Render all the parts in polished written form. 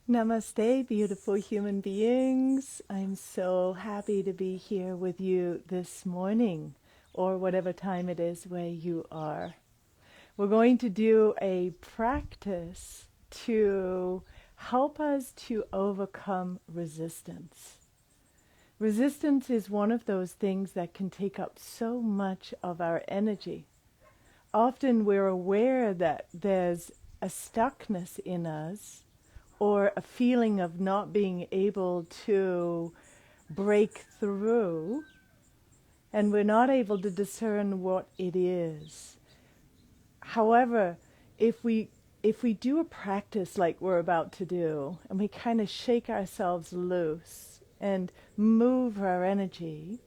Namaste, beautiful human beings. I'm so happy to be here with you this morning, or whatever time it is where you are. We're going to do a practice to help us to overcome resistance. Resistance is one of those things that can take up so much of our energy. Often we're aware that there's a stuckness in us, or a feeling of not being able to break through, and we're not able to discern what it is. However, if we do a practice like we're about to do, and we kind of shake ourselves loose and move our energy,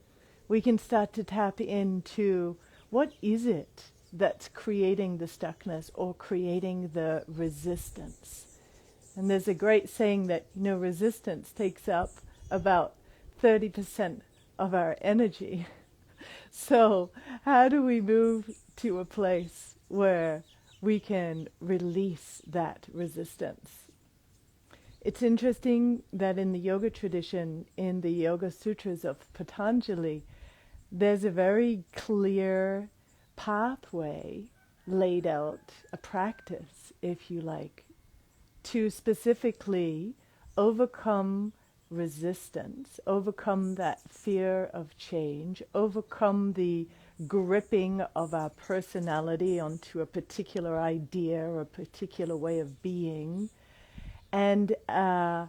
we can start to tap into what is it that's creating the stuckness or creating the resistance. And there's a great saying that, resistance takes up about 30% of our energy. So how do we move to a place where we can release that resistance? It's interesting that in the yoga tradition, in the Yoga Sutras of Patanjali, there's a very clear pathway laid out, a practice, if you like, to specifically overcome resistance, overcome that fear of change, overcome the gripping of our personality onto a particular idea or a particular way of being, and an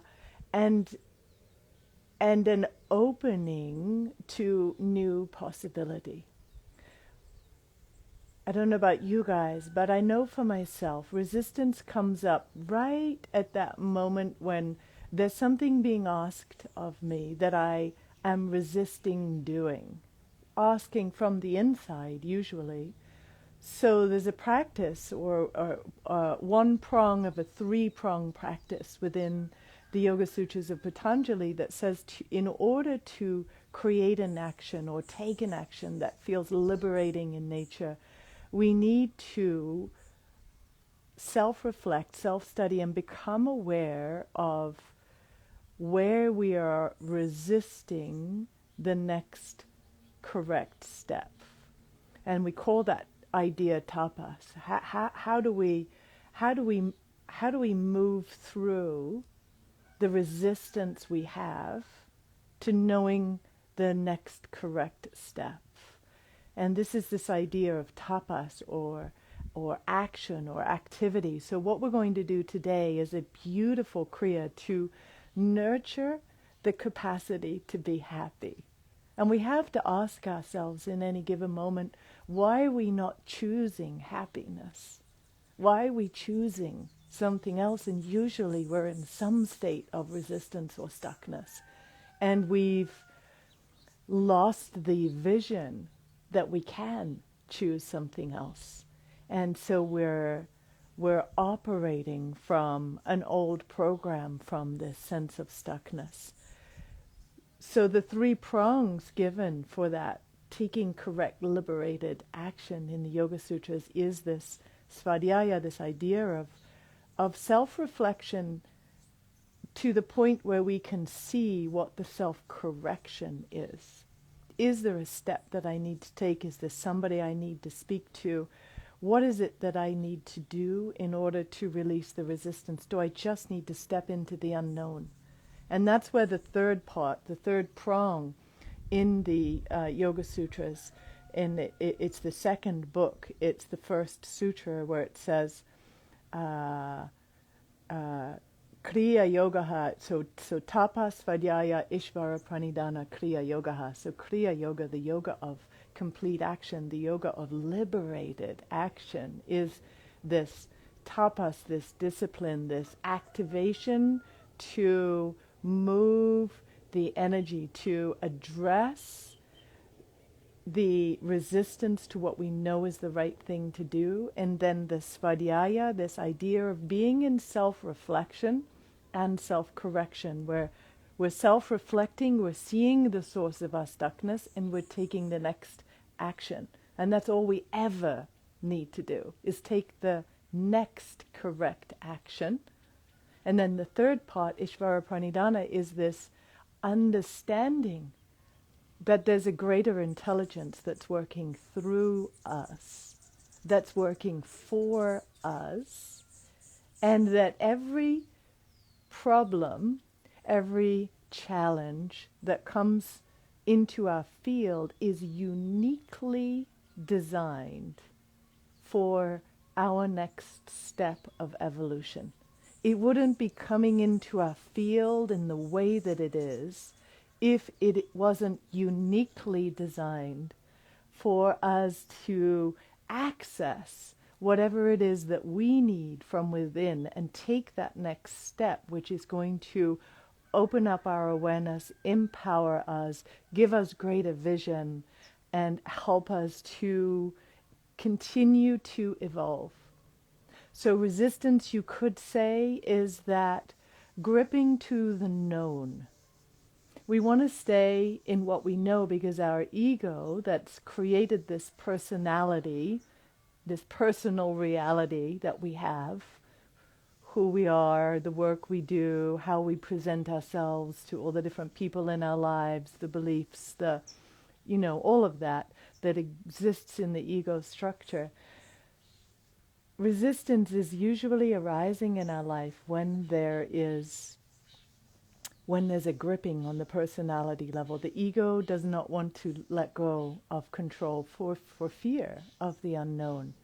opening to new possibility. I don't know about you guys, but I know for myself, resistance comes up right at that moment when there's something being asked of me that I am resisting doing, asking from the inside usually. So there's a practice or one prong of a three-prong practice within the Yoga Sutras of Patanjali that says in order to create an action or take an action that feels liberating in nature, we need to self-reflect, self-study, and become aware of where we are resisting the next correct step. And we call that idea tapas. How do we move through the resistance we have to knowing the next correct step? And this idea of tapas or action or activity. So what we're going to do today is a beautiful kriya to nurture the capacity to be happy. And we have to ask ourselves in any given moment, why are we not choosing happiness? Why are we choosing something else? And usually we're in some state of resistance or stuckness. And we've lost the vision that we can choose something else. And so we're operating from an old program, from this sense of stuckness. So the three prongs given for that taking correct liberated action in the Yoga Sutras is this svadhyaya, this idea of self-reflection to the point where we can see what the self-correction is. Is there a step that I need to take? Is there somebody I need to speak to? What is it that I need to do in order to release the resistance? Do I just need to step into the unknown? And that's where the third part, the third prong in the Yoga Sutras, and it's the second book, it's the first sutra where it says, Kriya Yogaha, so tapas, svadhyaya, ishvara, pranidhana, kriya yogaha. So kriya yoga, the yoga of complete action, the yoga of liberated action, is this tapas, this discipline, this activation to move the energy, to address the resistance to what we know is the right thing to do, and then the svadhyaya, this idea of being in self-reflection and self-correction, where we're self-reflecting, we're seeing the source of our stuckness, and we're taking the next action. And that's all we ever need to do, is take the next correct action. And then the third part, Ishvara Pranidhana, is this understanding that there's a greater intelligence that's working through us, that's working for us, and that every problem, every challenge that comes into our field is uniquely designed for our next step of evolution. It wouldn't be coming into our field in the way that it is if it wasn't uniquely designed for us to access whatever it is that we need from within and take that next step, which is going to open up our awareness, empower us, give us greater vision, and help us to continue to evolve. So resistance, you could say, is that gripping to the known. We want to stay in what we know because our ego that's created this personality, this personal reality that we have, who we are, the work we do, how we present ourselves to all the different people in our lives, the beliefs, all of that exists in the ego structure. Resistance is usually arising in our life when there's a gripping on the personality level. The ego does not want to let go of control for fear of the unknown.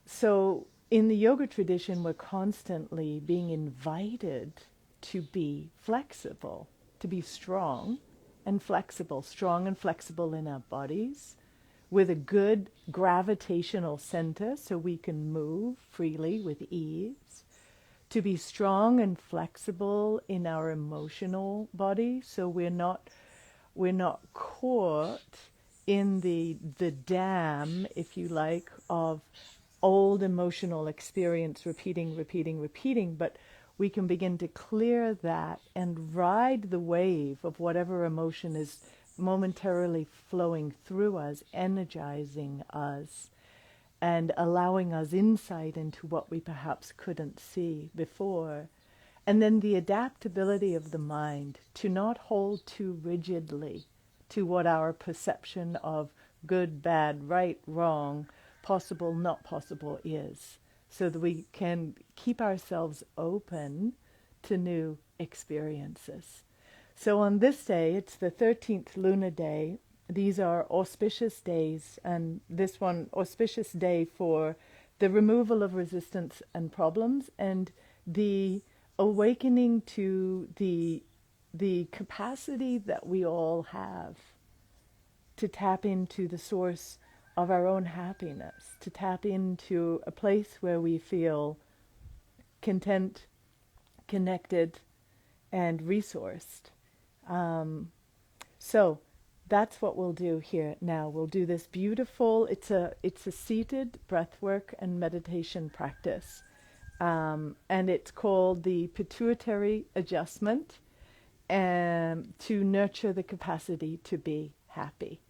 So in the yoga tradition, we're constantly being invited to be flexible, to be strong and flexible in our bodies, with a good gravitational center so we can move freely with ease, to be strong and flexible in our emotional body so we're not caught in the dam, if you like, of old emotional experience repeating, but we can begin to clear that and ride the wave of whatever emotion is momentarily flowing through us, energizing us, and allowing us insight into what we perhaps couldn't see before. And then the adaptability of the mind to not hold too rigidly to what our perception of good, bad, right, wrong, possible, not possible is, so that we can keep ourselves open to new experiences. So on this day, it's the 13th lunar day. These are auspicious days, and this one auspicious day for the removal of resistance and problems and the awakening to the capacity that we all have to tap into the source of our own happiness, to tap into a place where we feel content, connected, and resourced. So that's what we'll do here now. We'll do this beautiful, it's a seated breathwork and meditation practice. And it's called the Pituitary adjustment, to nurture the capacity to be happy.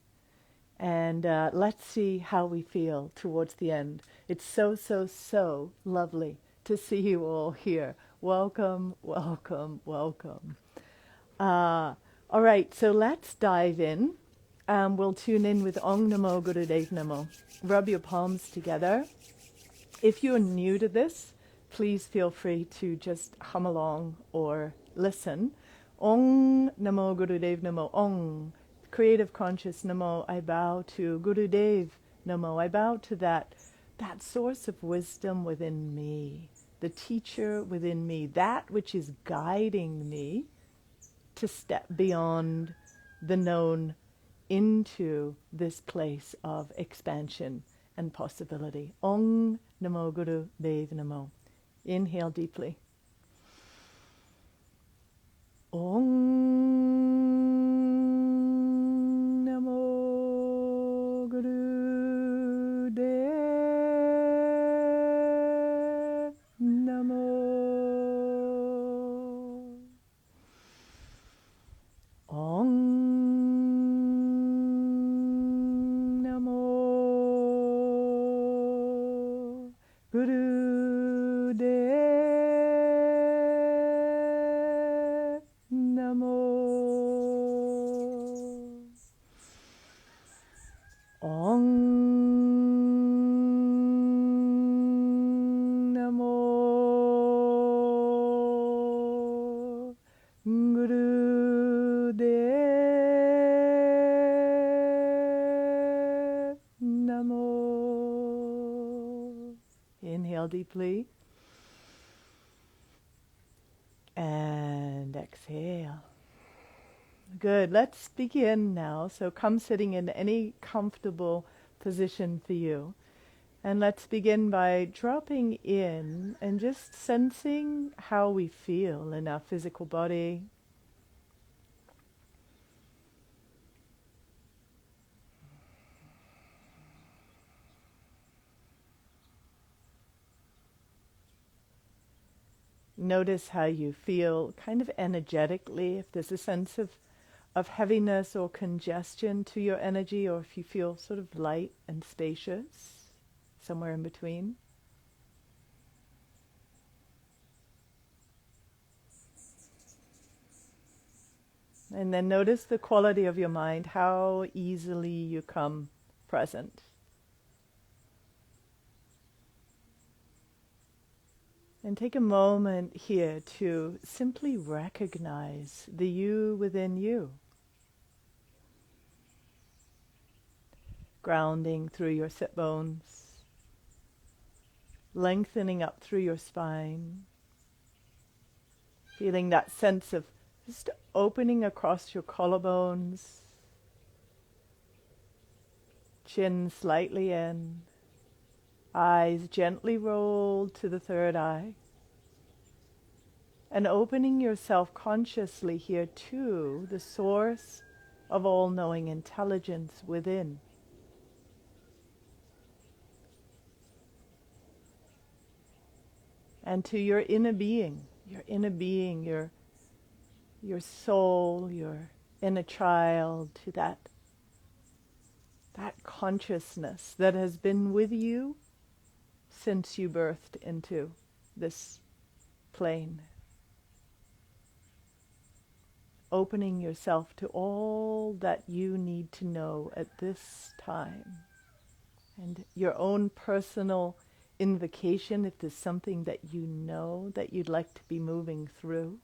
And let's see how we feel towards the end. It's so, so, so lovely to see you all here. Welcome, welcome, welcome. All right, so let's dive in. We'll tune in with Om Namo Gurudev Namo. Rub your palms together. If you're new to this, please feel free to just hum along or listen. Om Namo Gurudev Namo. Om. Creative conscious Namo. I bow to Gurudev Namo. I bow to that source of wisdom within me, the teacher within me, that which is guiding me to step beyond the known into this place of expansion and possibility. Om Namo Guru Dev Namo. Inhale deeply. Om Namo Guru Dev Namo. Om Guru Dev deeply. And exhale. Good. Let's begin now. So come sitting in any comfortable position for you. And let's begin by dropping in and just sensing how we feel in our physical body. Notice how you feel kind of energetically, if there's a sense of heaviness or congestion to your energy, or if you feel sort of light and spacious, somewhere in between. And then notice the quality of your mind, how easily you come present. And take a moment here to simply recognize the you within you. Grounding through your sit bones, lengthening up through your spine, feeling that sense of just opening across your collarbones, chin slightly in, eyes gently rolled to the third eye, and opening yourself consciously here to the source of all-knowing intelligence within. And to your inner being, your soul, your inner child, to that consciousness that has been with you since you birthed into this plane. Opening yourself to all that you need to know at this time. And your own personal invocation, if there's something that you know that you'd like to be moving through.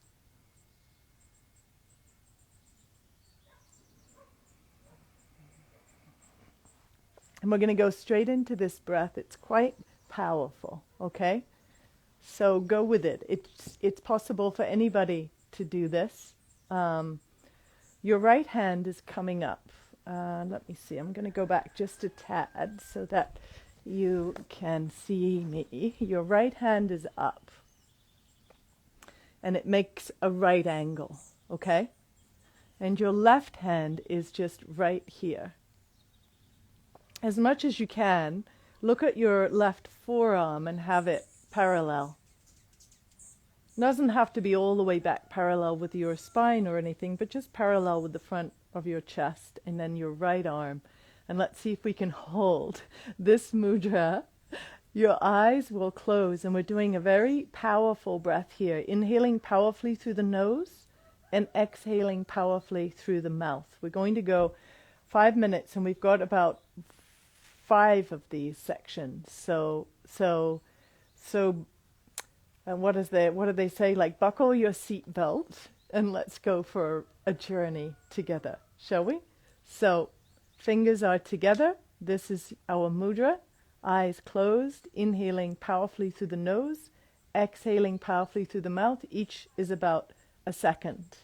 And we're going to go straight into this breath. It's quite powerful, okay? So go with it. It's possible for anybody to do this. Your right hand is coming up. Let me see. I'm going to go back just a tad so that you can see me. Your right hand is up. And it makes a right angle, okay? And your left hand is just right here. As much as you can, look at your left forearm and have it parallel. It doesn't have to be all the way back parallel with your spine or anything, but just parallel with the front of your chest, and then your right arm. And let's see if we can hold this mudra. Your eyes will close, and we're doing a very powerful breath here. Inhaling powerfully through the nose and exhaling powerfully through the mouth. We're going to go 5 minutes, and we've got about 5 of these sections. So what do they say? Like, buckle your seat belt and let's go for a journey together, shall we? So fingers are together. This is our mudra. Eyes closed, inhaling powerfully through the nose, exhaling powerfully through the mouth. Each is about a second.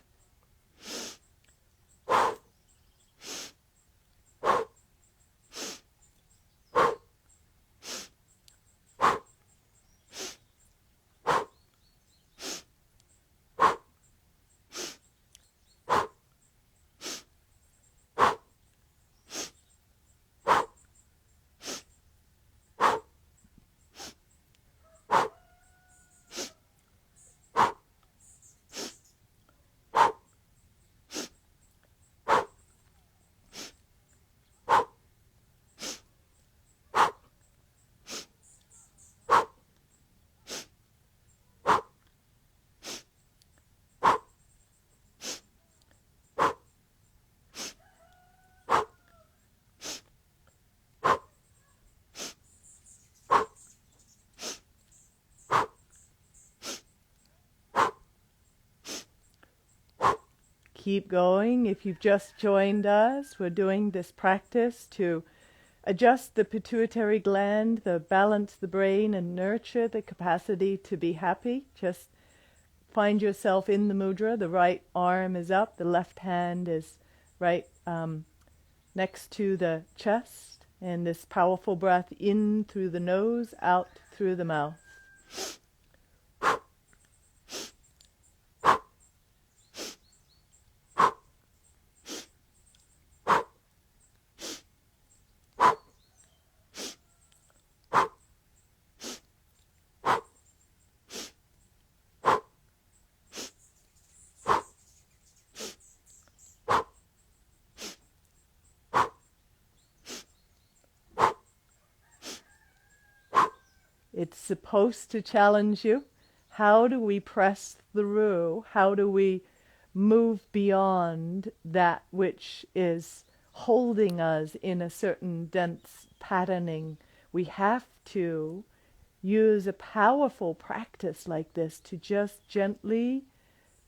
Keep going. If you've just joined us, we're doing this practice to adjust the pituitary gland, balance the brain, and nurture the capacity to be happy. Just find yourself in the mudra. The right arm is up, the left hand is right next to the chest. And this powerful breath in through the nose, out through the mouth. It's supposed to challenge you. How do we press through? How do we move beyond that which is holding us in a certain dense patterning? We have to use a powerful practice like this to just gently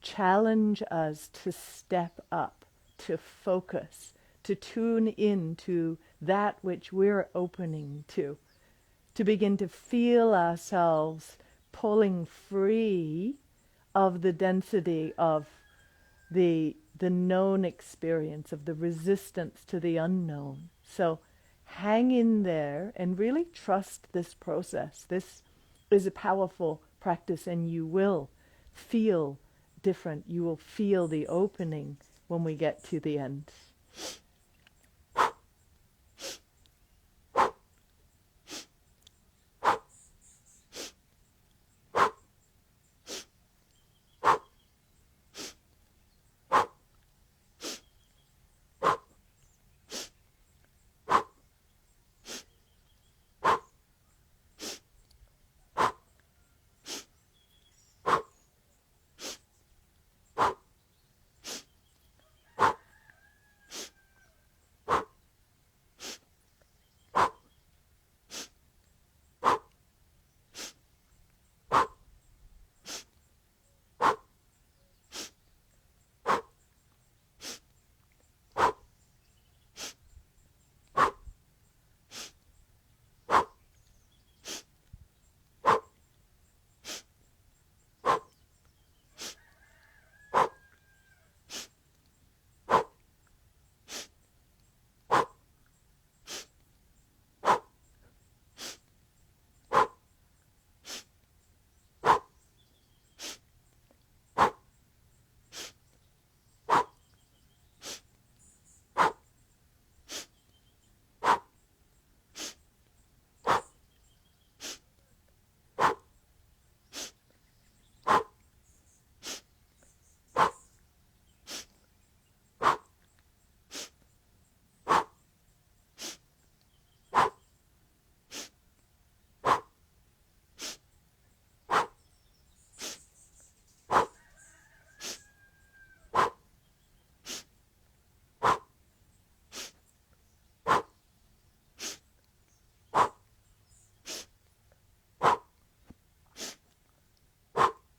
challenge us to step up, to focus, to tune in to that which we're opening to begin to feel ourselves pulling free of the density of the known experience, of the resistance to the unknown. So hang in there and really trust this process. This is a powerful practice, and you will feel different. You will feel the opening when we get to the end.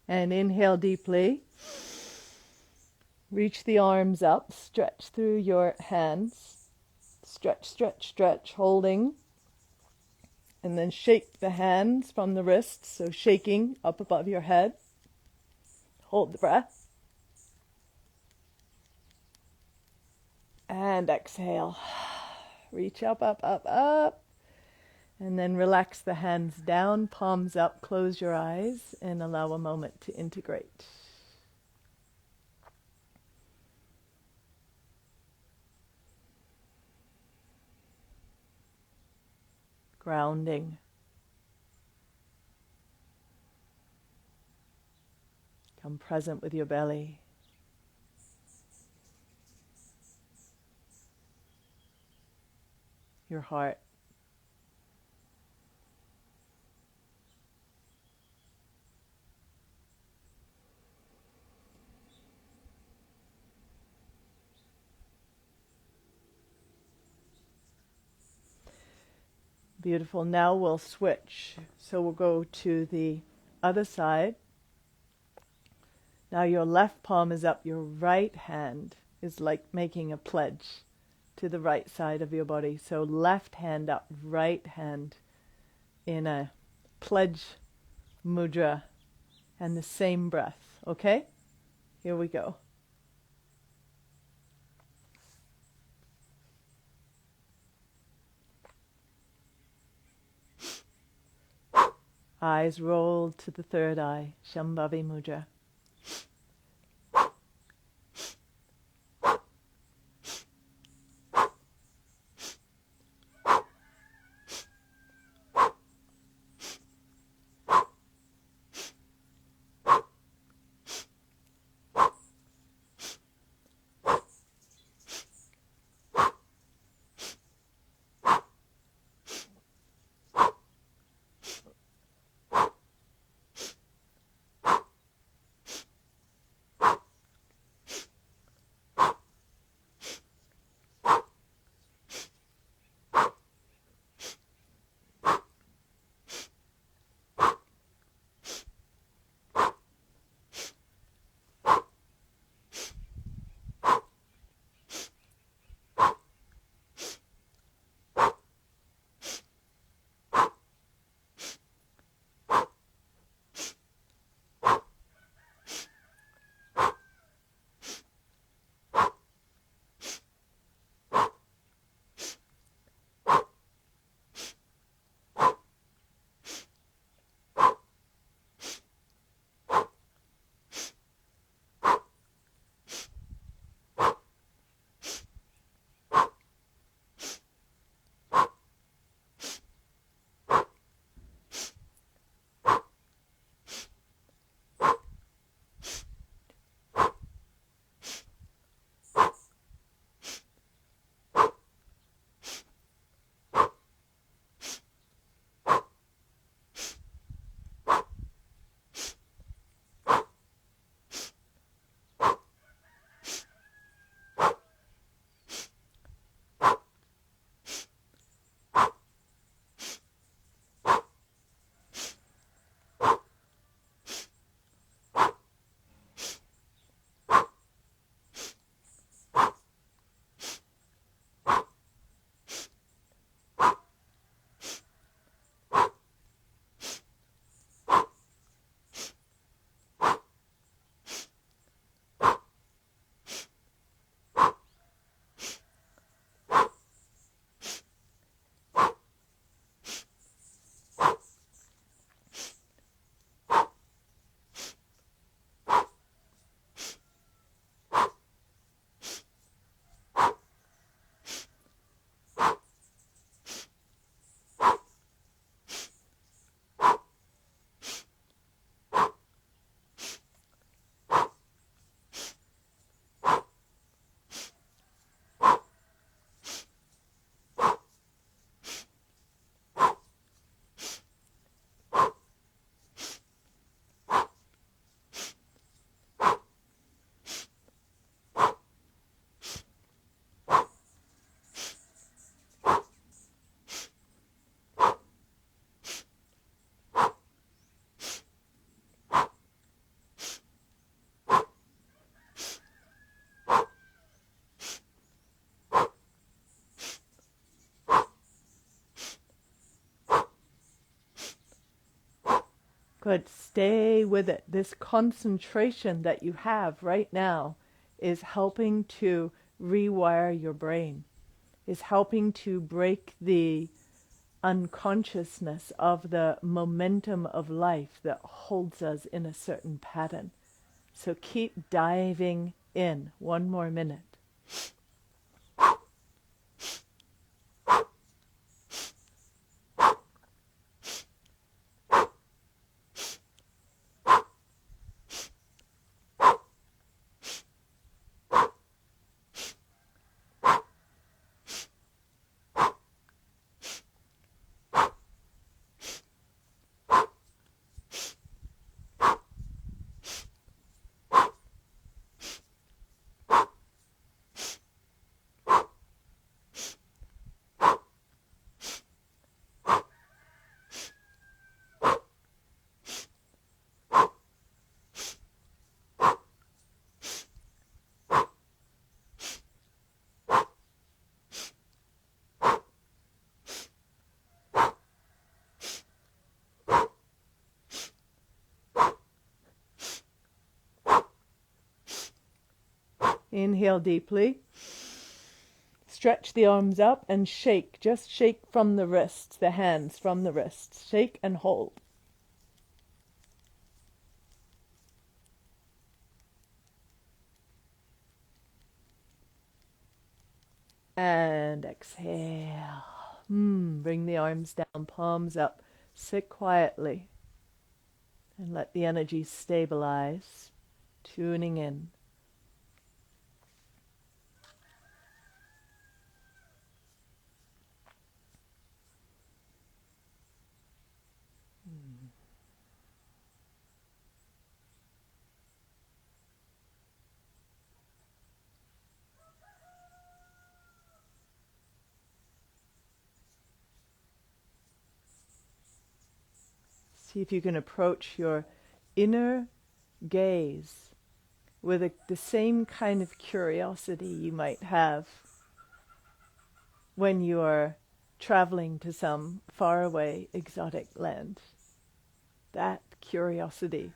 And inhale deeply. Reach the arms up, stretch through your hands. Stretch, stretch, stretch, holding. And then shake the hands from the wrists, so shaking up above your head. Hold the breath. And exhale. Reach up, up, up, up. And then relax the hands down, palms up, close your eyes, and allow a moment to integrate. Grounding. Come present with your belly. Your heart. Beautiful. Now we'll switch. So we'll go to the other side. Now your left palm is up. Your right hand is like making a pledge. to the right side of your body. So left hand up, right hand in a pledge mudra, and the same breath. Okay? Here we go. Eyes rolled to the third eye, Shambhavi Mudra. Good. Stay with it. This concentration that you have right now is helping to rewire your brain, is helping to break the unconsciousness of the momentum of life that holds us in a certain pattern. So keep diving in. 1 more minute. Inhale deeply. Stretch the arms up and shake. Just shake from the wrists, the hands from the wrists. Shake and hold. And exhale. Bring the arms down, palms up. Sit quietly and let the energy stabilize, tuning in. See if you can approach your inner gaze with the same kind of curiosity you might have when you are traveling to some faraway exotic land. That curiosity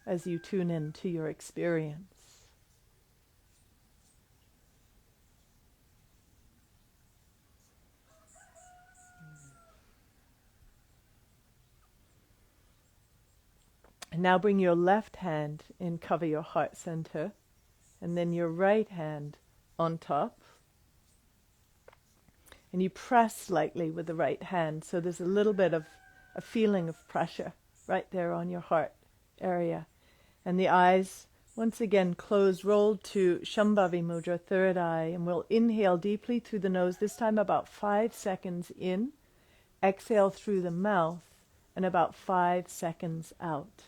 as you tune in to your experience. And now bring your left hand and cover your heart center, and then your right hand on top. And you press slightly with the right hand, so there's a little bit of a feeling of pressure right there on your heart area. And the eyes, once again, closed, rolled to Shambhavi Mudra, third eye, and we'll inhale deeply through the nose, this time about 5 seconds in, exhale through the mouth, and about 5 seconds out.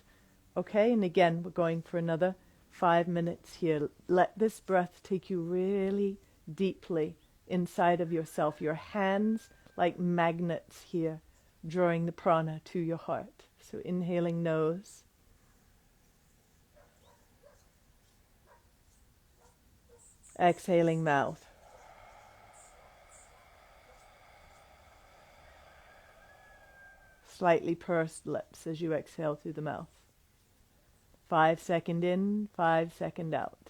Okay, and again, we're going for another 5 minutes here. Let this breath take you really deeply inside of yourself. Your hands like magnets here, drawing the prana to your heart. So inhaling nose. Exhaling mouth. Slightly pursed lips as you exhale through the mouth. 5 second in, 5 second out.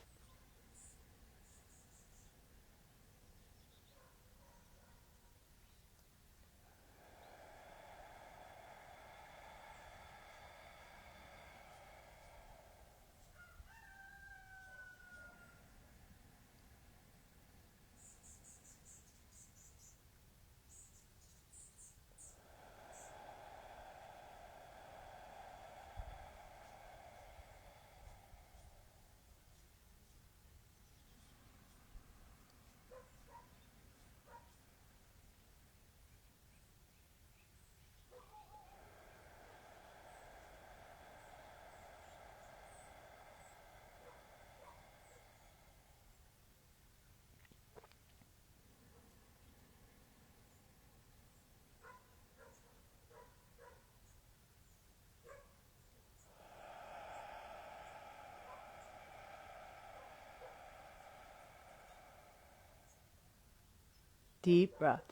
Deep breaths.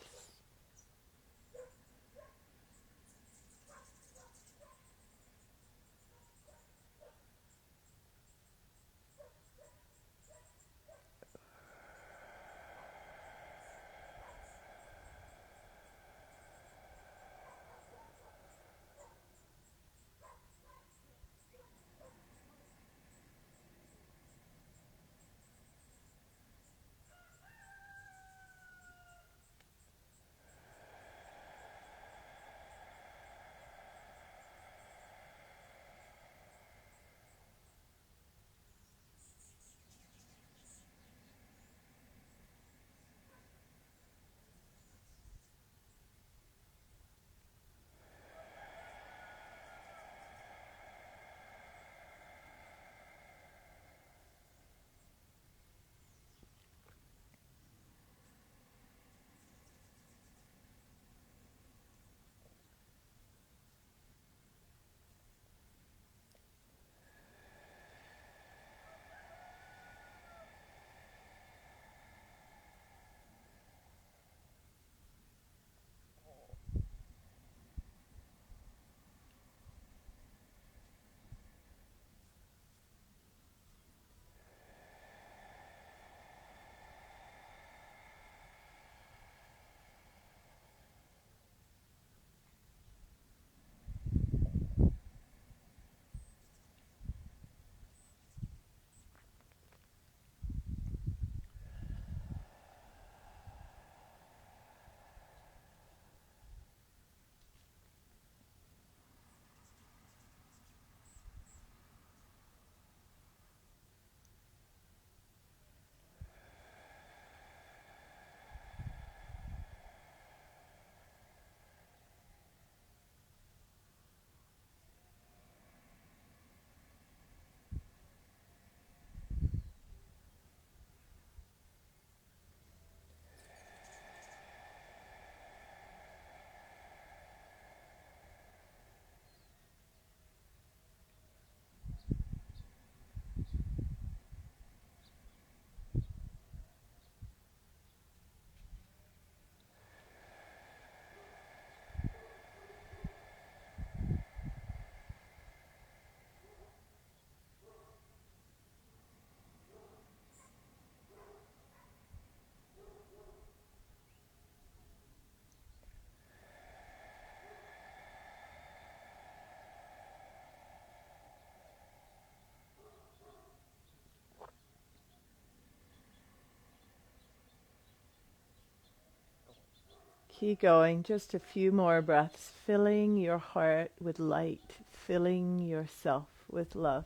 Keep going, just a few more breaths, filling your heart with light, filling yourself with love.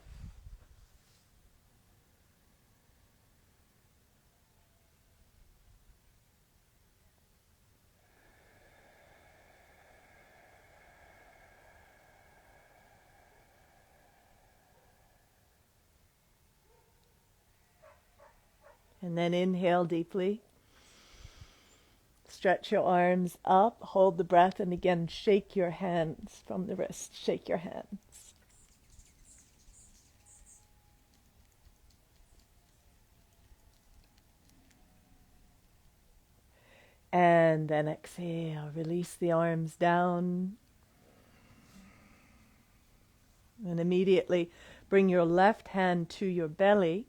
And then inhale deeply. Stretch your arms up, hold the breath, and again shake your hands from the wrist. Shake your hands. And then exhale, release the arms down. And immediately bring your left hand to your belly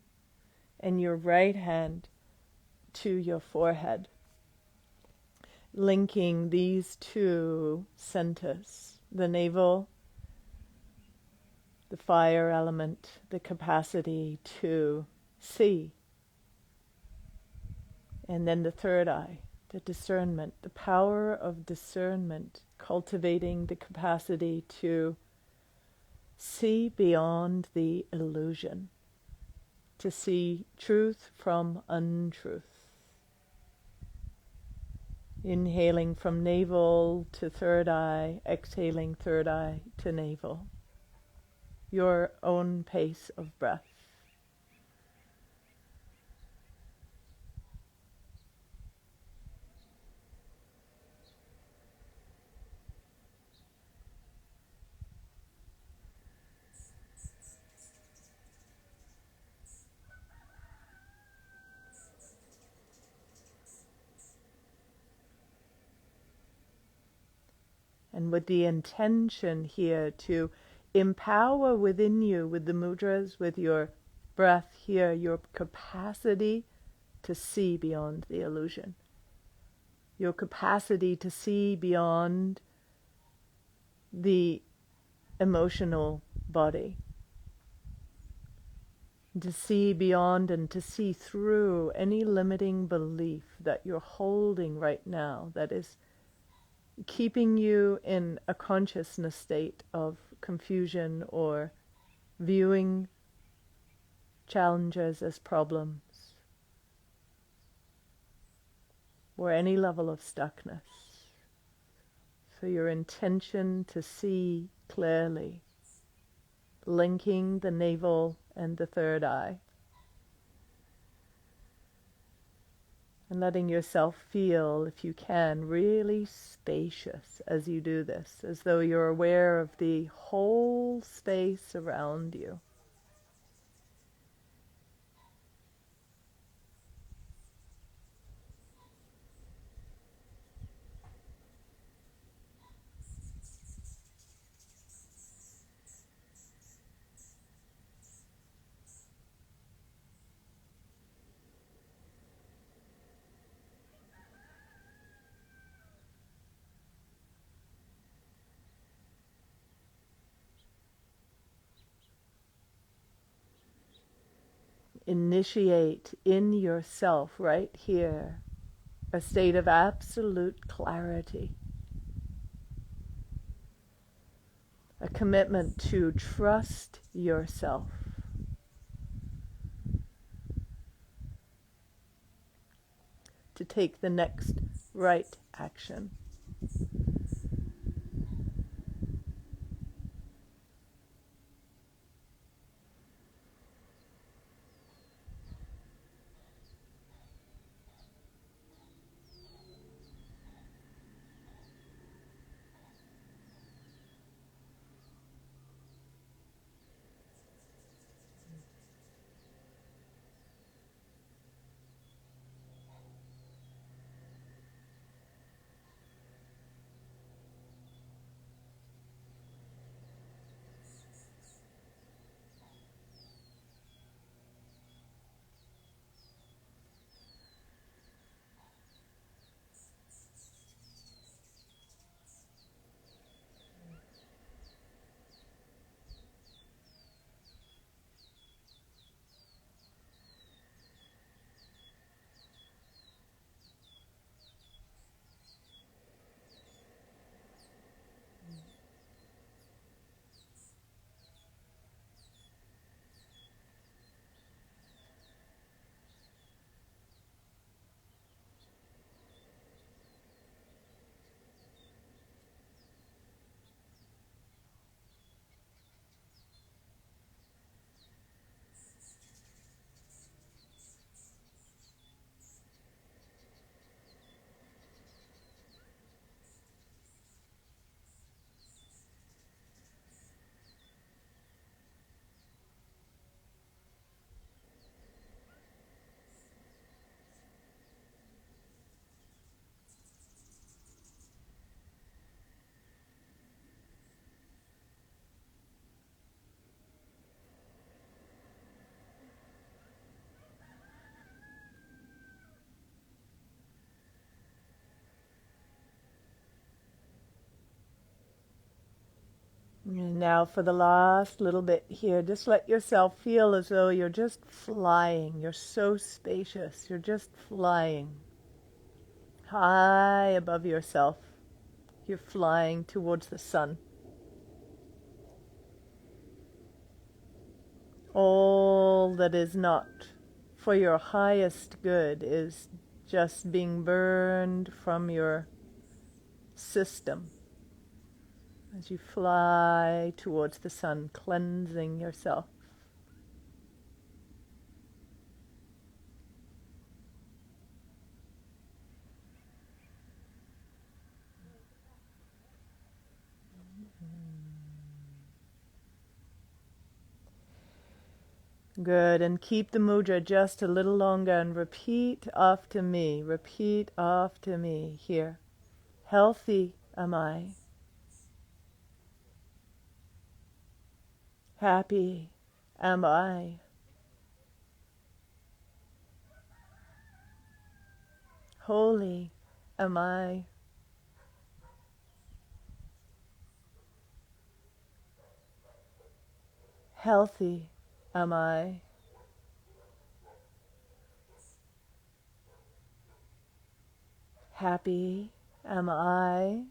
and your right hand to your forehead, linking these two centers, the navel, the fire element, the capacity to see, and then the third eye, the discernment, the power of discernment, cultivating the capacity to see beyond the illusion, to see truth from untruth. Inhaling from navel to third eye, exhaling third eye to navel. Your own pace of breath. And with the intention here to empower within you, with the mudras, with your breath here, your capacity to see beyond the illusion. Your capacity to see beyond the emotional body. To see beyond and to see through any limiting belief that you're holding right now that is keeping you in a consciousness state of confusion or viewing challenges as problems or any level of stuckness. So your intention to see clearly, linking the navel and the third eye. And letting yourself feel, if you can, really spacious as you do this, as though you're aware of the whole space around you. Initiate in yourself right here a state of absolute clarity, a commitment to trust yourself, to take the next right action. And now for the last little bit here, just let yourself feel as though you're just flying. You're so spacious. You're just flying high above yourself. You're flying towards the sun. All that is not for your highest good is just being burned from your system as you fly towards the sun, cleansing yourself. Good, and keep the mudra just a little longer and repeat after me. Repeat after me here. Healthy am I. Happy am I. Holy am I. Healthy am I. Happy am I.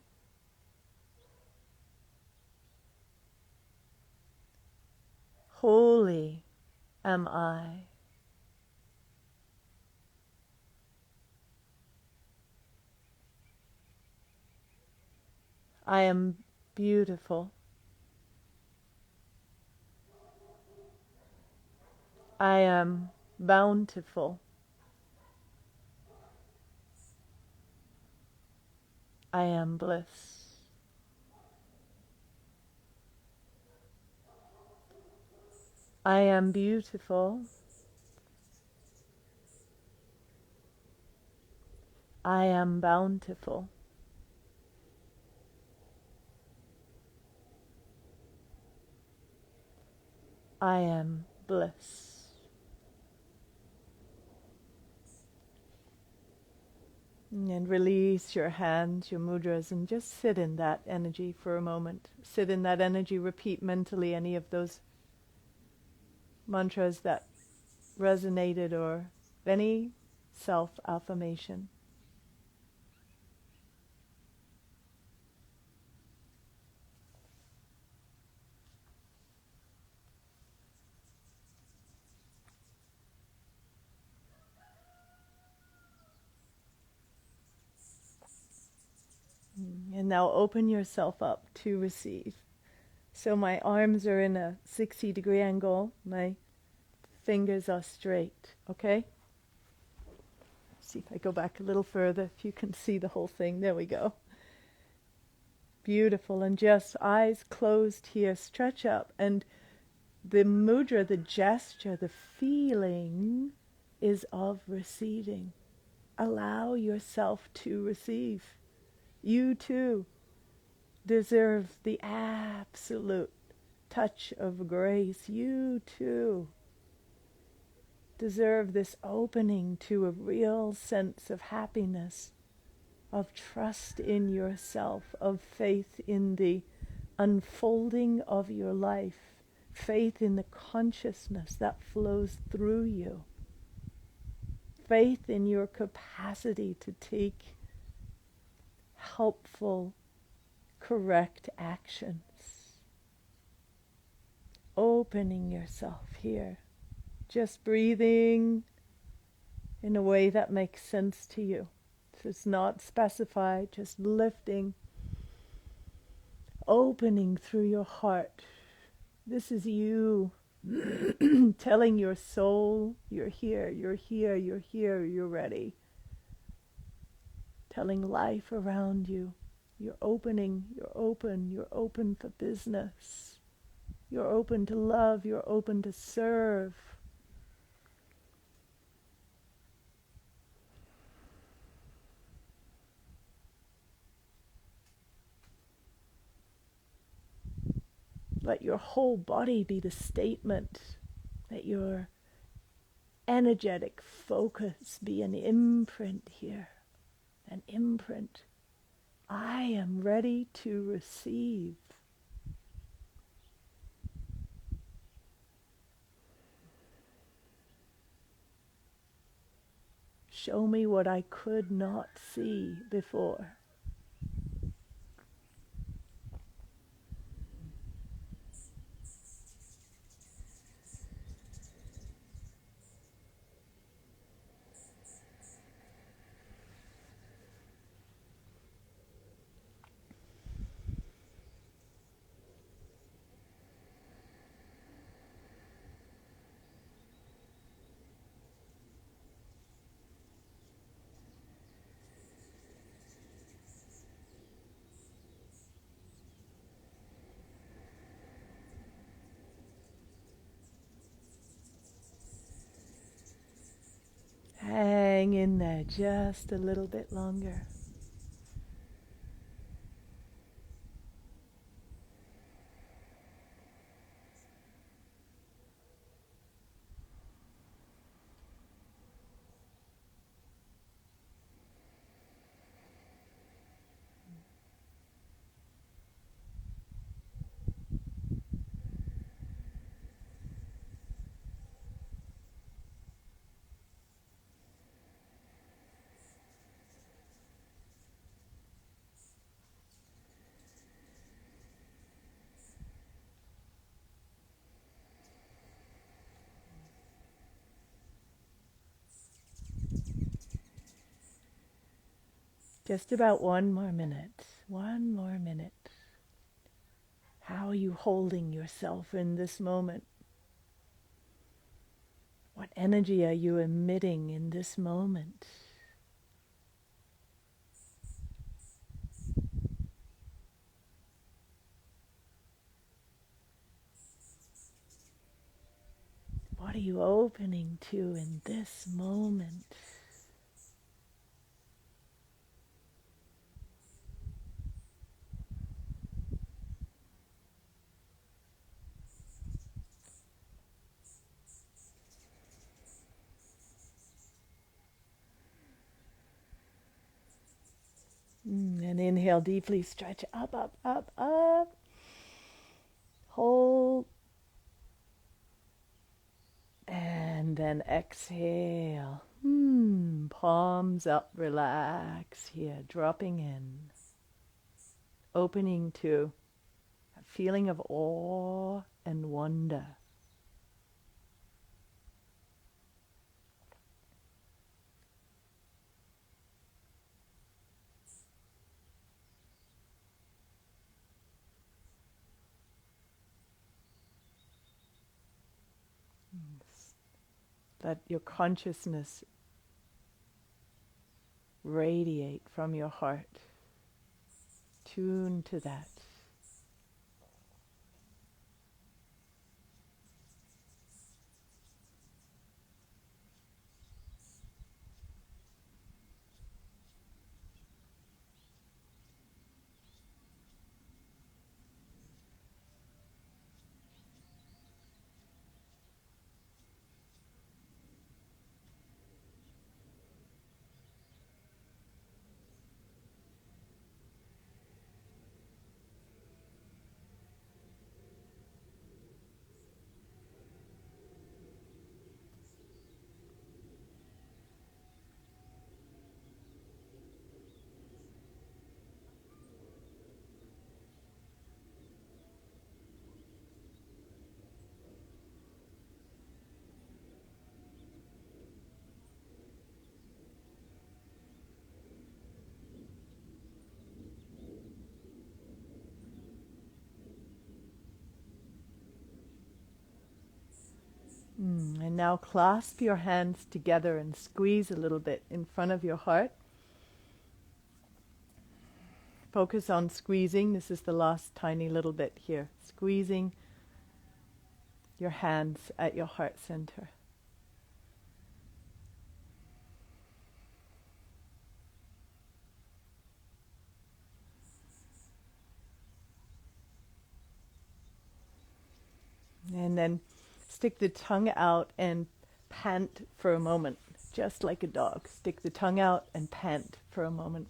Holy am I. I am beautiful. I am bountiful. I am bliss. I am beautiful. I am bountiful. I am bliss. And release your hands, your mudras, and just sit in that energy for a moment. Sit in that energy, repeat mentally any of those mantras that resonated or any self-affirmation. And now open yourself up to receive. So my arms are in a 60-degree angle. My fingers are straight, okay? See if I go back a little further, if you can see the whole thing. There we go. Beautiful. And just eyes closed here, stretch up. And the mudra, the gesture, the feeling is of receiving. Allow yourself to receive. You too deserve the absolute touch of grace. You too deserve this opening to a real sense of happiness, of trust in yourself, of faith in the unfolding of your life, faith in the consciousness that flows through you, faith in your capacity to take helpful, correct actions. Opening yourself here, just breathing in a way that makes sense to you. So it's not specified, just lifting, opening through your heart. This is you telling your soul, you're here, you're here, you're here, you're ready. Telling life around you, you're opening, you're open for business. You're open to love, you're open to serve. Let your whole body be the statement. Let your energetic focus be an imprint here. An imprint. I am ready to receive. Show me what I could not see before. Hang in there just a little bit longer. Just about one more minute. One more minute. How are you holding yourself in this moment? What energy are you emitting in this moment? What are you opening to in this moment? And inhale deeply, stretch up, up, up, up. Hold. And then exhale. Palms up, relax here, dropping in. Opening to a feeling of awe and wonder. Let your consciousness radiate from your heart. Tune to that. And now clasp your hands together and squeeze a little bit in front of your heart. Focus on squeezing. This is the last tiny little bit here. Squeezing your hands at your heart center. And then stick the tongue out and pant for a moment, just like a dog. Stick the tongue out and pant for a moment.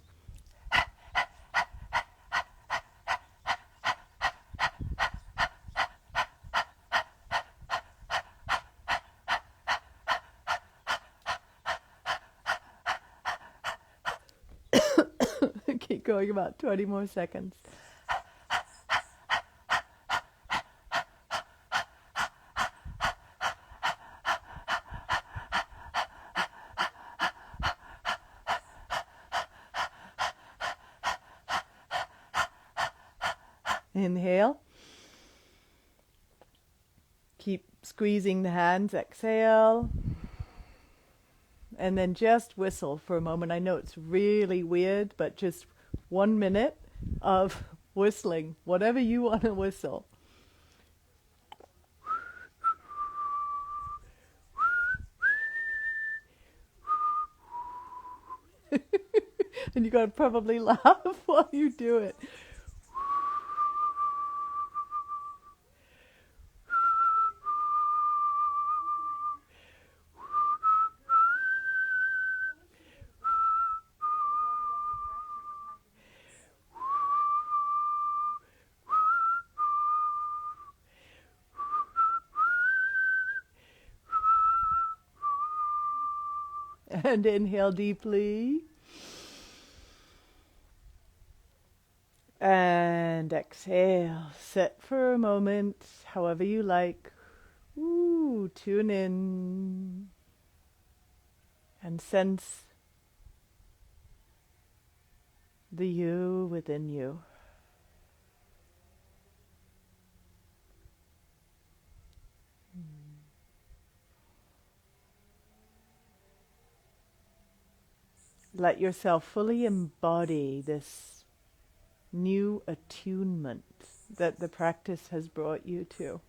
Keep going about 20 more seconds. Inhale. Keep squeezing the hands. Exhale. And then just whistle for a moment. I know it's really weird, but just 1 minute of whistling, whatever you want to whistle. And you got to probably laugh while you do it. And inhale deeply. And exhale. Sit for a moment, however you like. Ooh, tune in. And sense the you within you. Let yourself fully embody this new attunement that the practice has brought you to.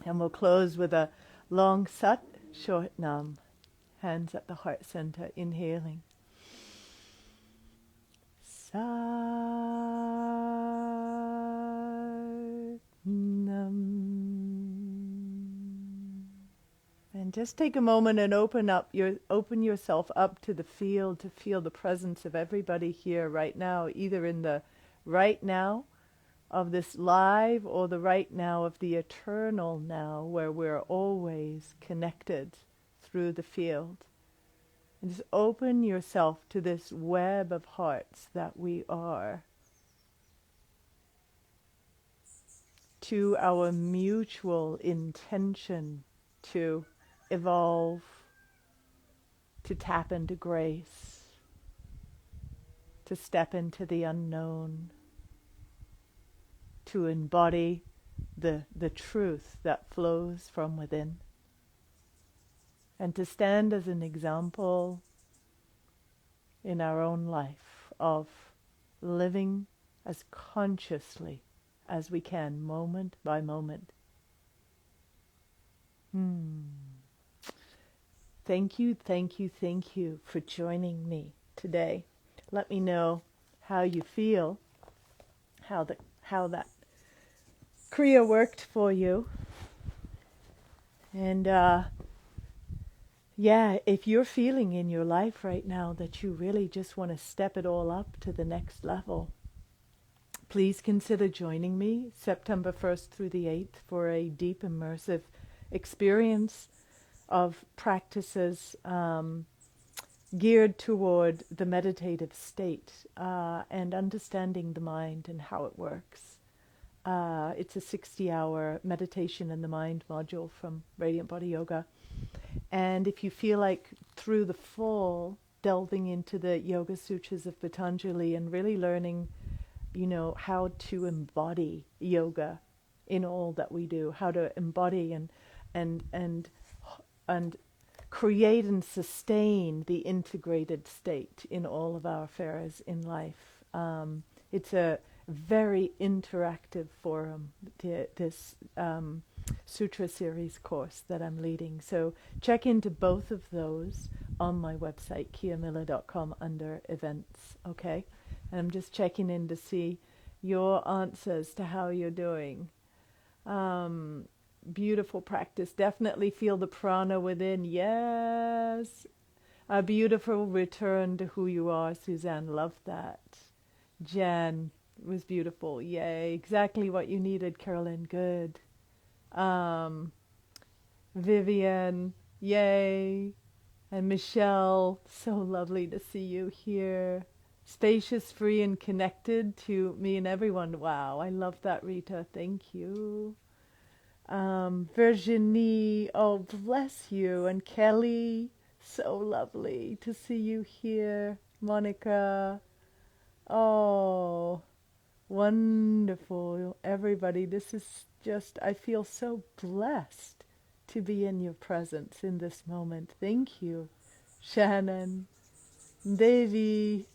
And we'll close with a long sat, short nam. Hands at the heart center, inhaling. Sat nam. And just take a moment and open yourself up to the field, to feel the presence of everybody here right now, either in the right now of this live or the right now of the eternal now, where we're always connected through the field. And just open yourself to this web of hearts that we are, to our mutual intention to evolve, to tap into grace, to step into the unknown, to embody the truth that flows from within, and to stand as an example in our own life of living as consciously as we can, moment by moment. Thank you for joining me today. Let me know how you feel, how that Kriya worked for you. And if you're feeling in your life right now that you really just want to step it all up to the next level, please consider joining me September 1st through the 8th for a deep immersive experience of practices geared toward the meditative state and understanding the mind and how it works. It's a 60-hour meditation in the mind module from Radiant Body Yoga. And if you feel like through the fall, delving into the Yoga Sutras of Patanjali and really learning, how to embody yoga in all that we do, how to embody and create and sustain the integrated state in all of our affairs in life. It's a very interactive forum, this Sutra Series course that I'm leading. So check into both of those on my website, kiamilla.com, under events, okay? And I'm just checking in to see your answers to how you're doing. beautiful practice. Definitely feel the prana within. Yes. A beautiful return to who you are, Suzanne. Love that. Jen was beautiful. Yay. Exactly what you needed, Carolyn. Good. Vivian. Yay. And Michelle. So lovely to see you here. Spacious, free, and connected to me and everyone. Wow. I love that, Rita. Thank you. Virginie. Oh, bless you. And Kelly. So lovely to see you here. Monica. Oh, wonderful. Everybody, this is just, I feel so blessed to be in your presence in this moment. Thank you. Shannon. Devi.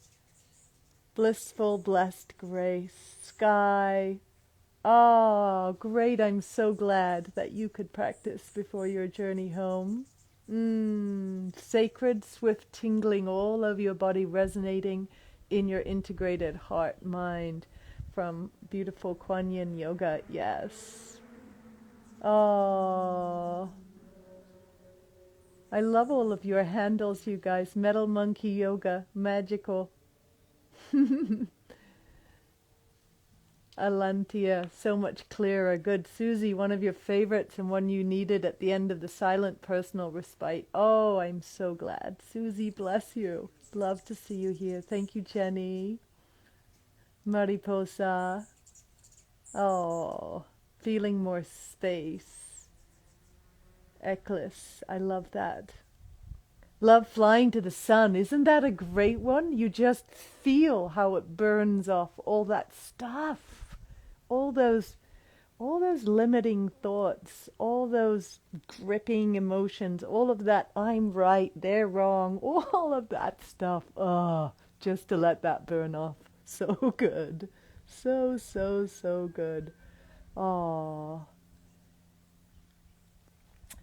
Blissful, blessed grace. Sky. Oh, great. I'm so glad that you could practice before your journey home. Sacred, swift tingling, all of your body resonating in your integrated heart, mind, from beautiful Kuan Yin yoga. Yes. Oh, I love all of your handles, you guys. Metal Monkey Yoga, magical. Alantia, so much clearer. Good. Susie, one of your favorites and one you needed at the end of the silent personal respite. Oh, I'm so glad. Susie, bless you. Love to see you here. Thank you, Jenny. Mariposa. Oh, feeling more space. Eclipse. I love that. Love flying to the sun. Isn't that a great one? You just feel how it burns off all that stuff. All those limiting thoughts, all those gripping emotions, all of that I'm right, they're wrong, all of that stuff. Oh, just to let that burn off. So good. So, so, so good. Oh.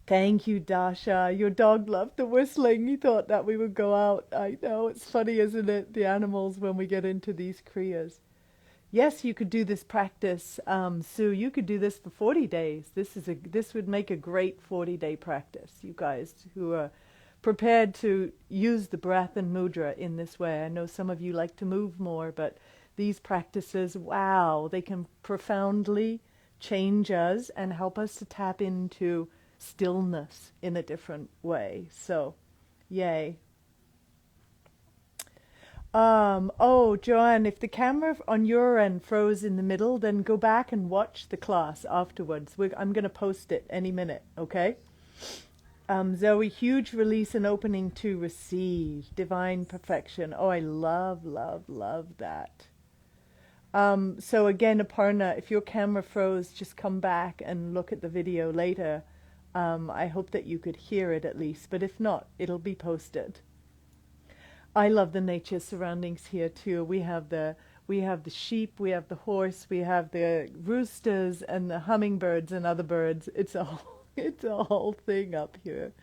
Thank you, Dasha. Your dog loved the whistling. He thought that we would go out. I know, it's funny, isn't it? The animals when we get into these kriyas. Yes, you could do this practice, Sue. You could do this for 40 days. This would make a great 40-day practice. You guys who are prepared to use the breath and mudra in this way. I know some of you like to move more, but these practices, wow, they can profoundly change us and help us to tap into stillness in a different way. So, yay. Oh, Joanne, if the camera on your end froze in the middle, then go back and watch the class afterwards. I'm going to post it any minute, okay? Zoe, huge release and opening to receive divine perfection. Oh, I love, love, love that. So again, Aparna, if your camera froze, just come back and look at the video later. I hope that you could hear it at least, but if not, it'll be posted. I love the nature surroundings here too. We have the sheep, we have the horse, we have the roosters and the hummingbirds and other birds. It's a whole thing up here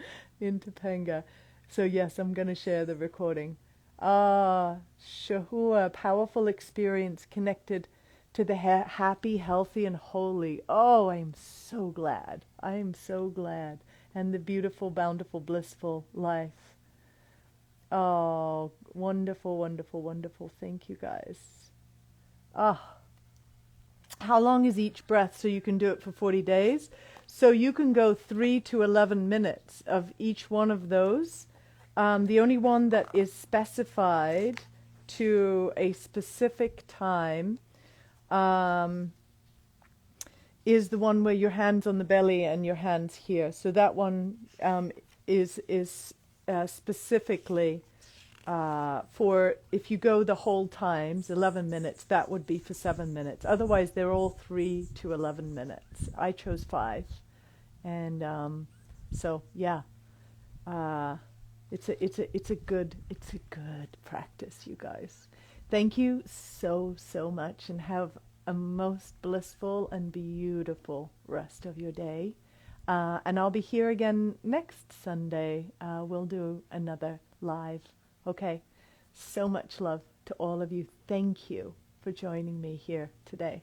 in Topanga. So yes, I'm going to share the recording. Shahua, powerful experience connected to the happy, healthy, and holy. Oh, I'm so glad. I'm so glad. And the beautiful, bountiful, blissful life. Oh, wonderful, wonderful, wonderful. Thank you, guys. How long is each breath? So you can do it for 40 days. So you can go 3 to 11 minutes of each one of those. The only one that is specified to a specific time is the one where your hands on the belly and your hands here. So that one is specifically for, if you go the whole times, 11 minutes, that would be for 7 minutes. Otherwise, they're all 3 to 11 minutes. I chose 5. And so, yeah. It's a good practice, you guys. Thank you so, so much, and have a most blissful and beautiful rest of your day. And I'll be here again next Sunday. We'll do another live. Okay. So much love to all of you. Thank you for joining me here today.